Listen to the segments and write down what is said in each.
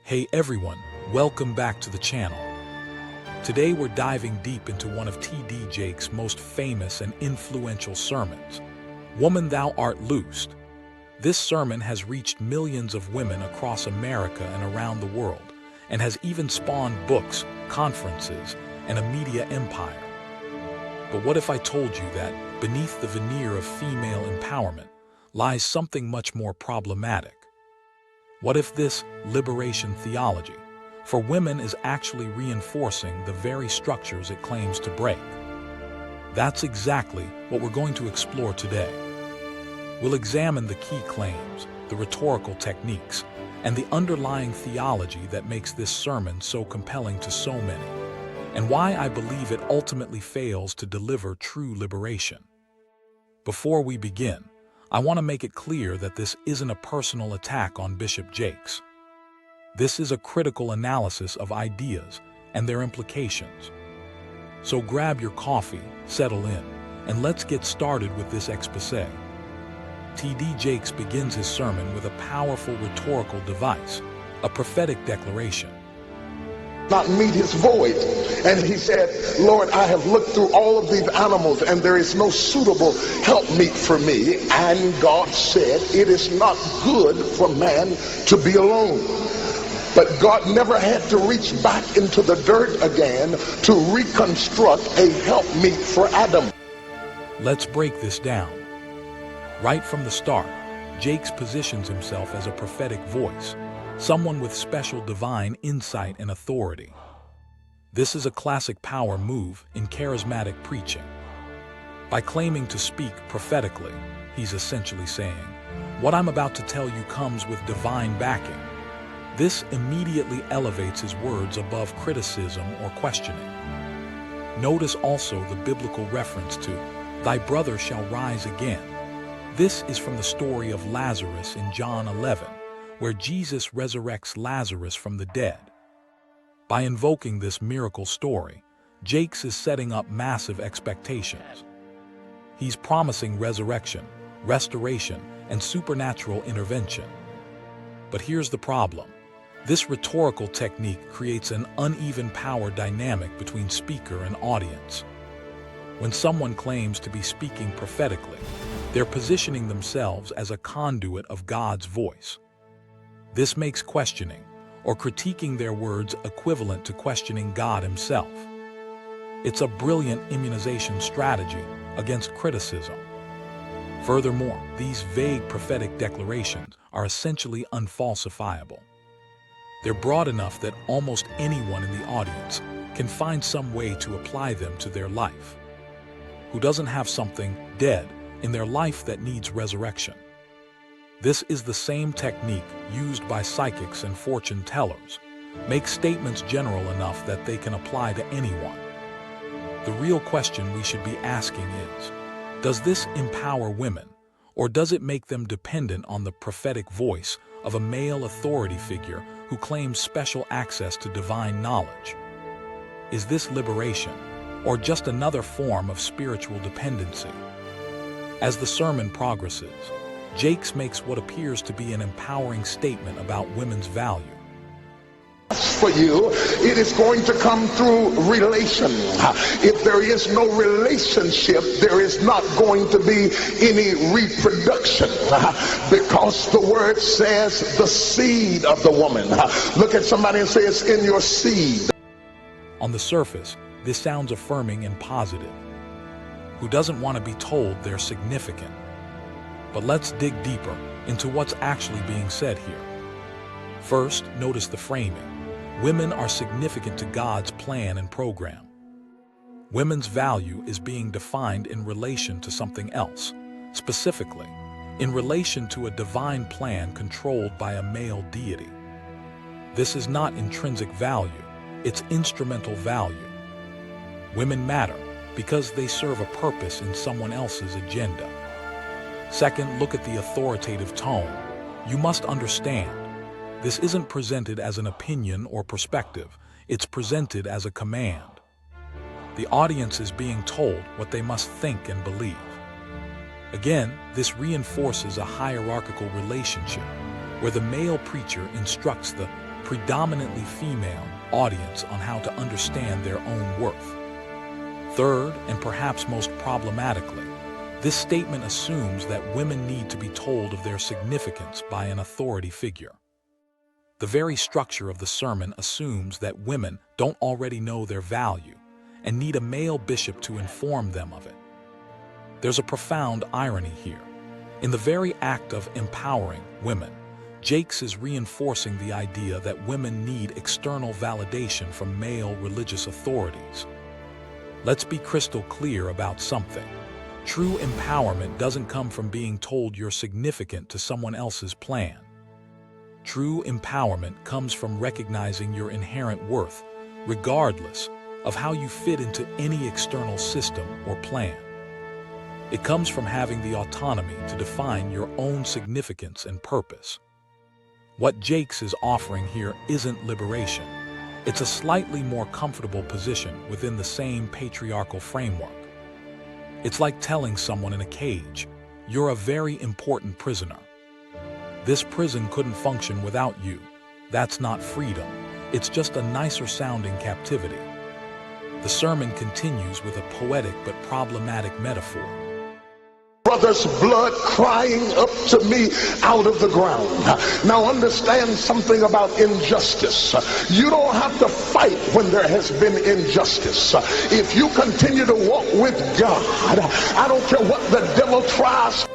Hey everyone, welcome back to the channel. Today we're diving deep into one of T.D. Jakes' most famous and influential sermons, Woman Thou Art Loosed. This sermon has reached millions of women across America and around the world, and has even spawned books, conferences, and a media empire. But what if I told you that, beneath the veneer of female empowerment, lies something much more problematic? What if this liberation theology for women is actually reinforcing the very structures it claims to break? That's exactly what we're going to explore today. We'll examine the key claims, the rhetorical techniques, and the underlying theology that makes this sermon so compelling to so many, and why I believe it ultimately fails to deliver true liberation. Before we begin, I want to make it clear that this isn't a personal attack on Bishop Jakes. This is a critical analysis of ideas and their implications. So grab your coffee, settle in, and let's get started with this exposé. T.D. Jakes begins his sermon with a powerful rhetorical device, a prophetic declaration. Not meet his void. And he said, Lord, I have looked through all of these animals and there is no suitable helpmeet for me. And God said, it is not good for man to be alone. But God never had to reach back into the dirt again to reconstruct a helpmeet for Adam. Let's break this down. Right from the start, Jakes positions himself as a prophetic voice, someone with special divine insight and authority. This is a classic power move in charismatic preaching. By claiming to speak prophetically, he's essentially saying, what I'm about to tell you comes with divine backing. This immediately elevates his words above criticism or questioning. Notice also the biblical reference to, thy brother shall rise again. This is from the story of Lazarus in John 11, where Jesus resurrects Lazarus from the dead. By invoking this miracle story, Jakes is setting up massive expectations. He's promising resurrection, restoration, and supernatural intervention. But here's the problem. This rhetorical technique creates an uneven power dynamic between speaker and audience. When someone claims to be speaking prophetically, they're positioning themselves as a conduit of God's voice. This makes questioning or critiquing their words equivalent to questioning God himself. It's a brilliant immunization strategy against criticism. Furthermore, these vague prophetic declarations are essentially unfalsifiable. They're broad enough that almost anyone in the audience can find some way to apply them to their life. Who doesn't have something dead in their life that needs resurrection? This is the same technique used by psychics and fortune tellers. Make statements general enough that they can apply to anyone. The real question we should be asking is, does this empower women, or does it make them dependent on the prophetic voice of a male authority figure who claims special access to divine knowledge? Is this liberation, or just another form of spiritual dependency? As the sermon progresses, Jakes makes what appears to be an empowering statement about women's value. For you, it is going to come through relation. If there is no relationship, there is not going to be any reproduction, because the word says the seed of the woman. Look at somebody and say, it's in your seed. On the surface, this sounds affirming and positive. Who doesn't want to be told they're significant? But let's dig deeper into what's actually being said here. First, notice the framing. Women are significant to God's plan and program. Women's value is being defined in relation to something else, specifically, in relation to a divine plan controlled by a male deity. This is not intrinsic value, it's instrumental value. Women matter because they serve a purpose in someone else's agenda. Second, look at the authoritative tone. You must understand, this isn't presented as an opinion or perspective, it's presented as a command. The audience is being told what they must think and believe. Again, this reinforces a hierarchical relationship where the male preacher instructs the predominantly female, audience on how to understand their own worth. Third, and perhaps most problematically, this statement assumes that women need to be told of their significance by an authority figure. The very structure of the sermon assumes that women don't already know their value and need a male bishop to inform them of it. There's a profound irony here. In the very act of empowering women, Jakes is reinforcing the idea that women need external validation from male religious authorities. Let's be crystal clear about something. True empowerment doesn't come from being told you're significant to someone else's plan. True empowerment comes from recognizing your inherent worth, regardless of how you fit into any external system or plan. It comes from having the autonomy to define your own significance and purpose. What Jakes is offering here isn't liberation. It's a slightly more comfortable position within the same patriarchal framework. It's like telling someone in a cage, you're a very important prisoner. This prison couldn't function without you. That's not freedom. It's just a nicer sounding captivity. The sermon continues with a poetic but problematic metaphor. Brother's blood crying up to me out of the ground. Now understand something about injustice. You don't have to fight when there has been injustice. If you continue to walk with God, I don't care what the devil tries.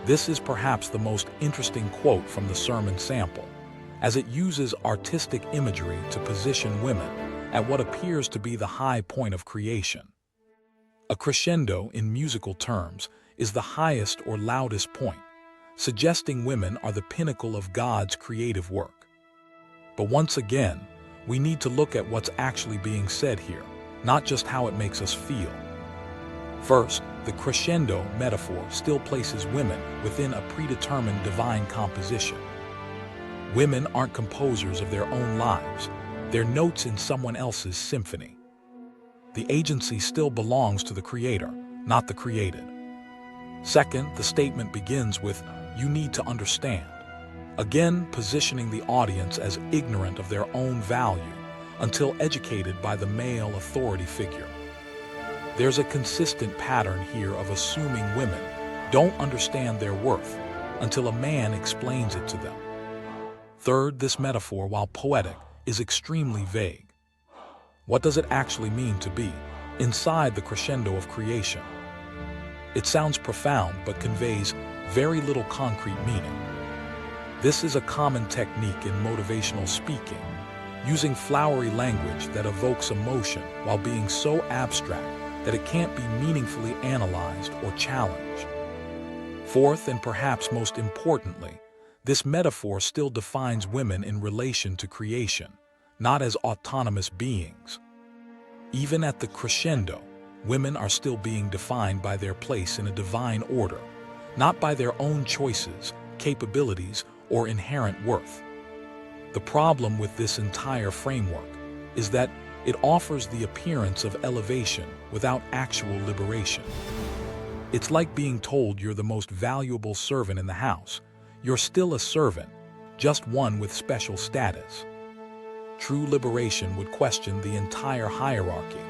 This is perhaps the most interesting quote from the sermon sample, as it uses artistic imagery to position women at what appears to be the high point of creation. A crescendo, in musical terms, is the highest or loudest point, suggesting women are the pinnacle of God's creative work. But once again, we need to look at what's actually being said here, not just how it makes us feel. First, the crescendo metaphor still places women within a predetermined divine composition. Women aren't composers of their own lives. They're notes in someone else's symphony. The agency still belongs to the Creator, not the created. Second, the statement begins with, "You need to understand," again positioning the audience as ignorant of their own value until educated by the male authority figure. There's a consistent pattern here of assuming women don't understand their worth until a man explains it to them. Third, this metaphor, while poetic, is extremely vague. What does it actually mean to be inside the crescendo of creation? It sounds profound but conveys very little concrete meaning. This is a common technique in motivational speaking, using flowery language that evokes emotion while being so abstract that it can't be meaningfully analyzed or challenged. Fourth, and perhaps most importantly, this metaphor still defines women in relation to creation, not as autonomous beings. Even at the crescendo, women are still being defined by their place in a divine order, not by their own choices, capabilities, or inherent worth. The problem with this entire framework is that it offers the appearance of elevation without actual liberation. It's like being told you're the most valuable servant in the house. You're still a servant, just one with special status. True liberation would question the entire hierarchy,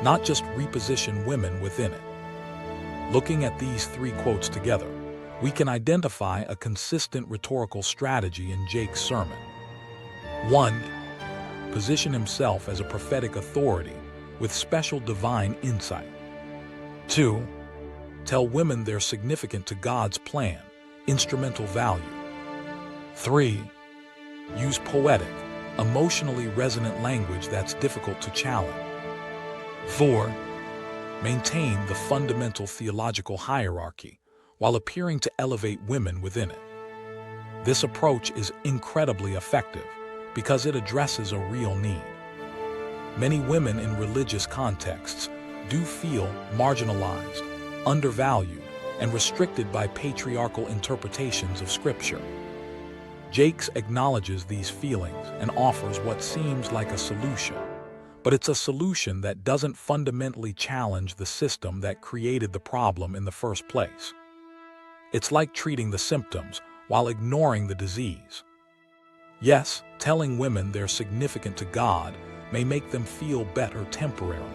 not just reposition women within it. Looking at these three quotes together, we can identify a consistent rhetorical strategy in Jake's sermon. 1. Position himself as a prophetic authority with special divine insight. 2. Tell women they're significant to God's plan, instrumental value. 3. Use poetic, emotionally resonant language that's difficult to challenge. 4. Maintain the fundamental theological hierarchy while appearing to elevate women within it. This approach is incredibly effective because it addresses a real need. Many women in religious contexts do feel marginalized, undervalued, and restricted by patriarchal interpretations of Scripture. Jakes acknowledges these feelings and offers what seems like a solution, but it's a solution that doesn't fundamentally challenge the system that created the problem in the first place. It's like treating the symptoms while ignoring the disease. Yes, telling women they're significant to God may make them feel better temporarily,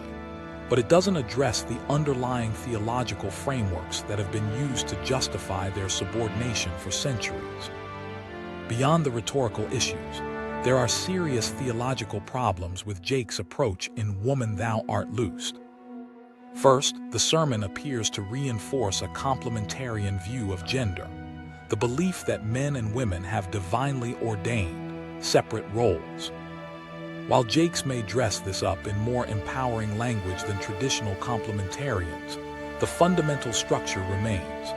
but it doesn't address the underlying theological frameworks that have been used to justify their subordination for centuries. Beyond the rhetorical issues, there are serious theological problems with Jake's approach in Woman Thou Art Loosed. First, the sermon appears to reinforce a complementarian view of gender, the belief that men and women have divinely ordained, separate roles. While Jakes may dress this up in more empowering language than traditional complementarians, the fundamental structure remains.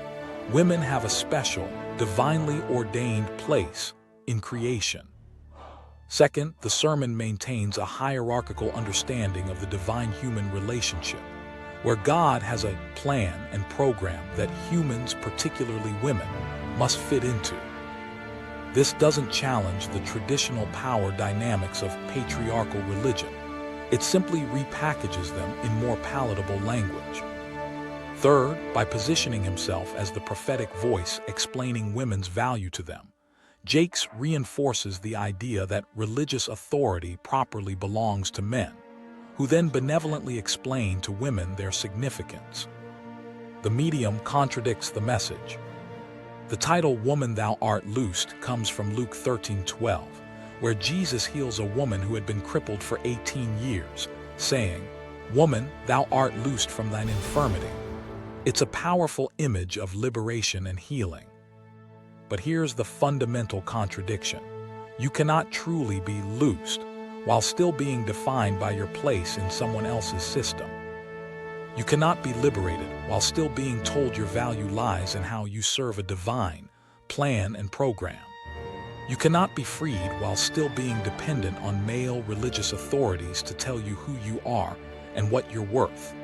Women have a special, divinely ordained place in creation. Second, the sermon maintains a hierarchical understanding of the divine-human relationship, where God has a plan and program that humans, particularly women, must fit into. This doesn't challenge the traditional power dynamics of patriarchal religion. It simply repackages them in more palatable language. Third, by positioning himself as the prophetic voice explaining women's value to them, Jakes reinforces the idea that religious authority properly belongs to men, who then benevolently explain to women their significance. The medium contradicts the message. The title Woman Thou Art Loosed comes from Luke 13:12, where Jesus heals a woman who had been crippled for 18 years, saying, "Woman, thou art loosed from thine infirmity." It's a powerful image of liberation and healing. But here's the fundamental contradiction. You cannot truly be loosed while still being defined by your place in someone else's system. You cannot be liberated while still being told your value lies in how you serve a divine plan and program. You cannot be freed while still being dependent on male religious authorities to tell you who you are and what you're worth.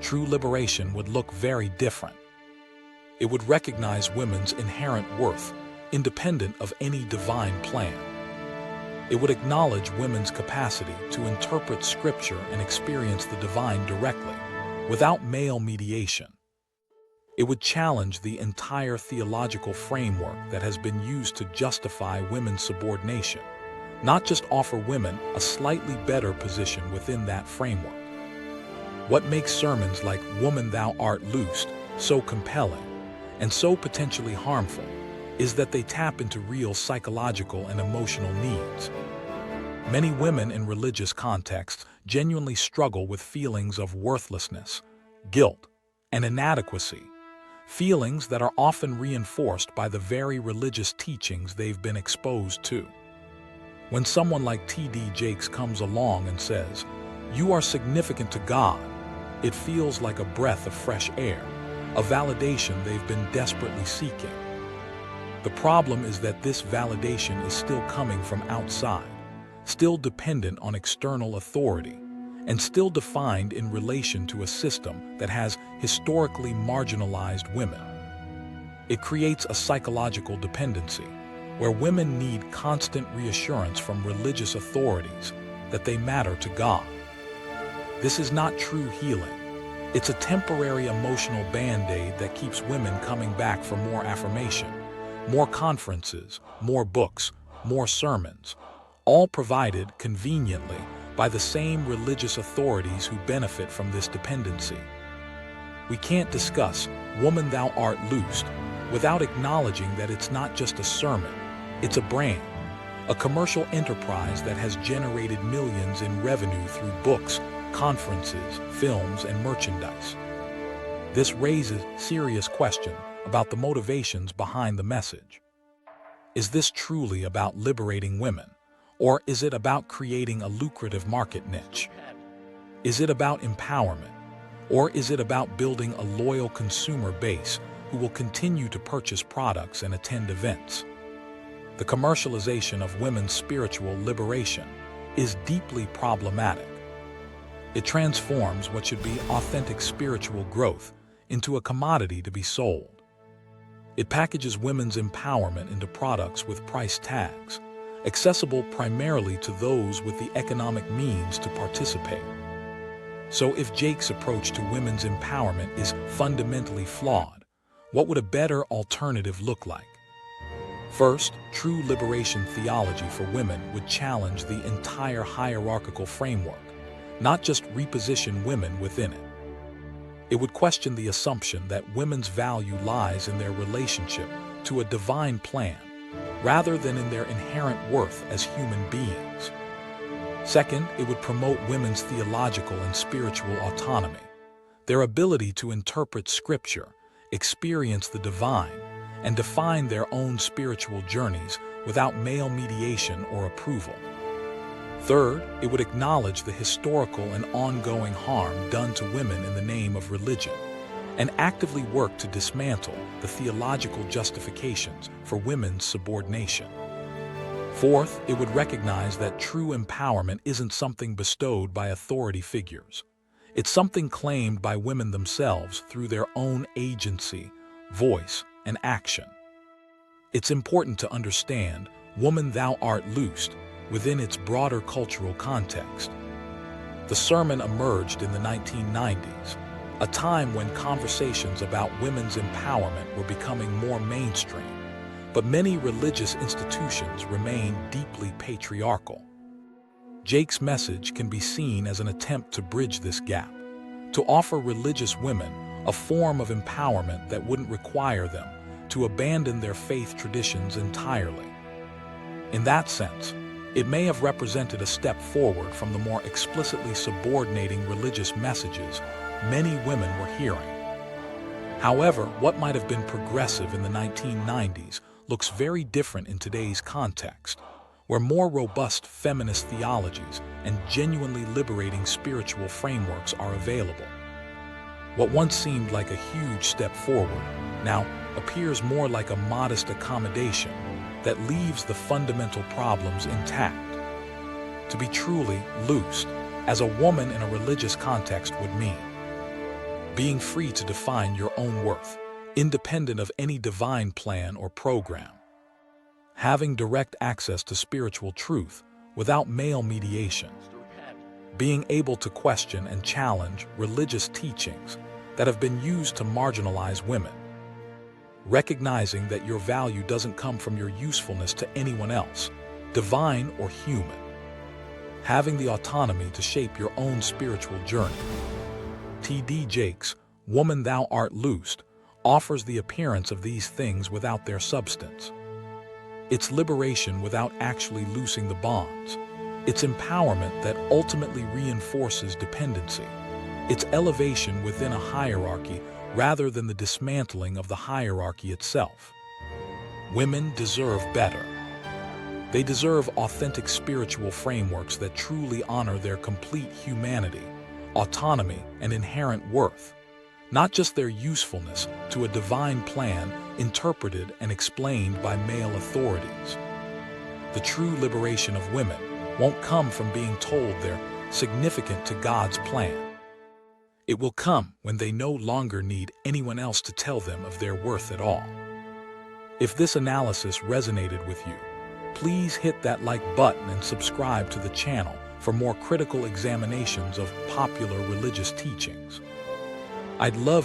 True liberation would look very different. It would recognize women's inherent worth, independent of any divine plan. It would acknowledge women's capacity to interpret Scripture and experience the divine directly, without male mediation. It would challenge the entire theological framework that has been used to justify women's subordination, not just offer women a slightly better position within that framework. What makes sermons like Woman Thou Art Loosed so compelling and so potentially harmful is that they tap into real psychological and emotional needs. Many women in religious contexts genuinely struggle with feelings of worthlessness, guilt, and inadequacy, feelings that are often reinforced by the very religious teachings they've been exposed to. When someone like T.D. Jakes comes along and says, "You are significant to God," it feels like a breath of fresh air, a validation they've been desperately seeking. The problem is that this validation is still coming from outside, still dependent on external authority, and still defined in relation to a system that has historically marginalized women. It creates a psychological dependency, where women need constant reassurance from religious authorities that they matter to God. This is not true healing. It's a temporary emotional band-aid that keeps women coming back for more affirmation, more conferences, more books, more sermons, all provided conveniently by the same religious authorities who benefit from this dependency. We can't discuss Woman Thou Art Loosed without acknowledging that it's not just a sermon, it's a brand, a commercial enterprise that has generated millions in revenue through books, conferences, films, and merchandise. This raises serious questions about the motivations behind the message. Is this truly about liberating women, or is it about creating a lucrative market niche? Is it about empowerment, or is it about building a loyal consumer base who will continue to purchase products and attend events? The commercialization of women's spiritual liberation is deeply problematic. It transforms what should be authentic spiritual growth into a commodity to be sold. It packages women's empowerment into products with price tags, accessible primarily to those with the economic means to participate. So if Jake's approach to women's empowerment is fundamentally flawed, what would a better alternative look like? First, true liberation theology for women would challenge the entire hierarchical framework, not just reposition women within it. It would question the assumption that women's value lies in their relationship to a divine plan, rather than in their inherent worth as human beings. Second, it would promote women's theological and spiritual autonomy, their ability to interpret Scripture, experience the divine, and define their own spiritual journeys without male mediation or approval. Third, it would acknowledge the historical and ongoing harm done to women in the name of religion, and actively work to dismantle the theological justifications for women's subordination. Fourth, it would recognize that true empowerment isn't something bestowed by authority figures. It's something claimed by women themselves through their own agency, voice, and action. It's important to understand "Woman, thou art loosed" within its broader cultural context. The sermon emerged in the 1990s, a time when conversations about women's empowerment were becoming more mainstream, but many religious institutions remain deeply patriarchal. Jake's message can be seen as an attempt to bridge this gap, to offer religious women a form of empowerment that wouldn't require them to abandon their faith traditions entirely. In that sense, it may have represented a step forward from the more explicitly subordinating religious messages many women were hearing. However, what might have been progressive in the 1990s looks very different in today's context, where more robust feminist theologies and genuinely liberating spiritual frameworks are available. What once seemed like a huge step forward now appears more like a modest accommodation that leaves the fundamental problems intact. To be truly loosed, as a woman in a religious context, would mean being free to define your own worth, independent of any divine plan or program. Having direct access to spiritual truth without male mediation. Being able to question and challenge religious teachings that have been used to marginalize women. Recognizing that your value doesn't come from your usefulness to anyone else, divine or human. Having the autonomy to shape your own spiritual journey. T.D. Jakes' "Woman, thou art loosed" offers the appearance of these things without their substance. It's liberation without actually loosing the bonds. It's empowerment that ultimately reinforces dependency. It's elevation within a hierarchy rather than the dismantling of the hierarchy itself. Women deserve better. They deserve authentic spiritual frameworks that truly honor their complete humanity, autonomy, and inherent worth, not just their usefulness to a divine plan interpreted and explained by male authorities. The true liberation of women won't come from being told they're significant to God's plan. It will come when they no longer need anyone else to tell them of their worth at all. If this analysis resonated with you, please hit that like button and subscribe to the channel for more critical examinations of popular religious teachings. I'd love